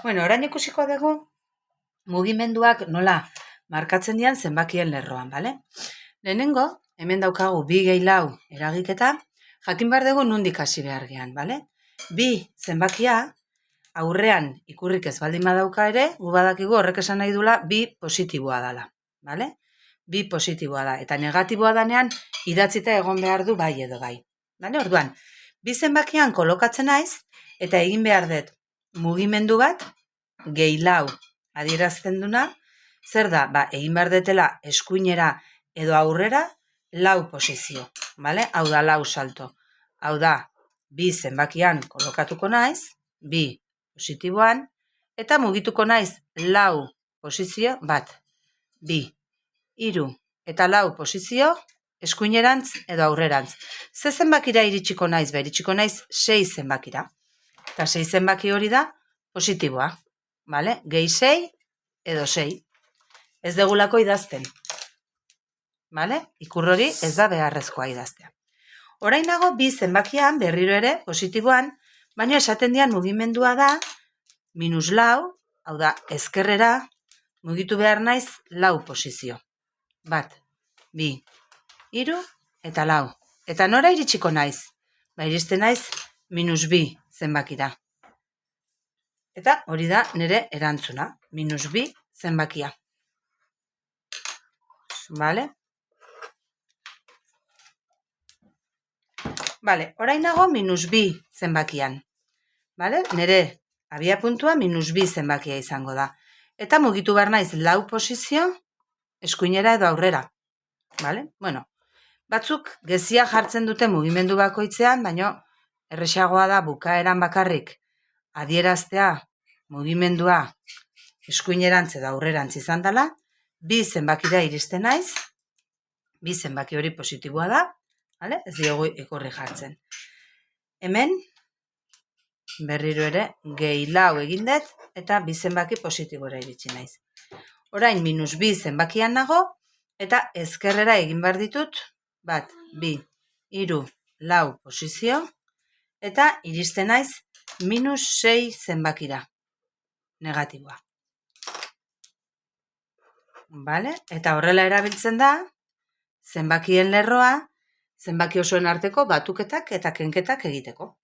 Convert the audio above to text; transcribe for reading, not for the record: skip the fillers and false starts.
Bueno, orain ikusiko dugu mugimenduak nola markatzen dian zenbakien lerroan, bale? Lehenengo, hemen daukagu 2 gehi 4 eragiketa, jakin behar dugu nondik hasi behar gean, bale? 2 zenbakia aurrean ikurrik ez baldin badauka ere, gu badakigu horrek esan nahi dula 2 positiboa dala, bale? 2 positiboa da, eta negatiboa danean idatzita egon behar du bai edo bai. Bale? Orduan, 2 zenbakian kolokatzen naiz, eta egin behar dut mugimendu bat, gehi 4 adierazten duna, zer da? Egin behar detela eskuinera edo aurrera 4 posizio, bale? Hau da 4 salto. Hau da, 2 zenbakian kolokatuko naiz, 2 positiboan, eta mugituko naiz 4 posizio, 1, 2, 3 eta 4 posizio, eskuinerantz edo aurrerantz. Ze zenbakira iritsiko naiz? Iritsiko naiz 6 zenbakira. Eta 6 zenbaki hori da positiboa, bale? Gehi 6 edo 6. Ez degulako idazten, bale? Ikur hori ez da beharrezkoa idaztea. Orain nago 2 zenbakian, berriro ere, positiboan, baina esaten dian mugimendua da, -4, hau da, ezkerrera, mugitu behar naiz 4 posizio. 1, 2, 3 eta 4. Eta nora iritsiko naiz? Iristen naiz -2 zenbakira. Eta hori da nire erantzuna, -2 zenbakia. Bale? Bale, orain nago -2 zenbakian. Bale? Nire abia puntua -2 zenbakia izango da. Eta mugitu behar naiz 4 posizio, eskuinera edo aurrera. Bale? Bueno, batzuk gezia jartzen dute mugimendu bakoitzean, baina erresagoa da bukaeran bakarrik adieraztea mugimendua eskuinerantz edo aurrerantz izan dela, 2 zenbakira iristen naiz, 2 zenbaki hori positiboa da, bale? Ez diogu ikurri jartzen. Hemen, berriro ere, gehi 4 egin dut, eta 2 zenbaki positibora iritsi naiz. Orain, -2 zenbakian nago, eta ezkerrera egin behar ditut, 1, 2, 3, 4 posizio, eta iristen naiz -6 zenbakira, negatiboa. Bale? Eta horrela erabiltzen da, zenbakien lerroa, zenbaki osoen arteko batuketak eta kenketak egiteko.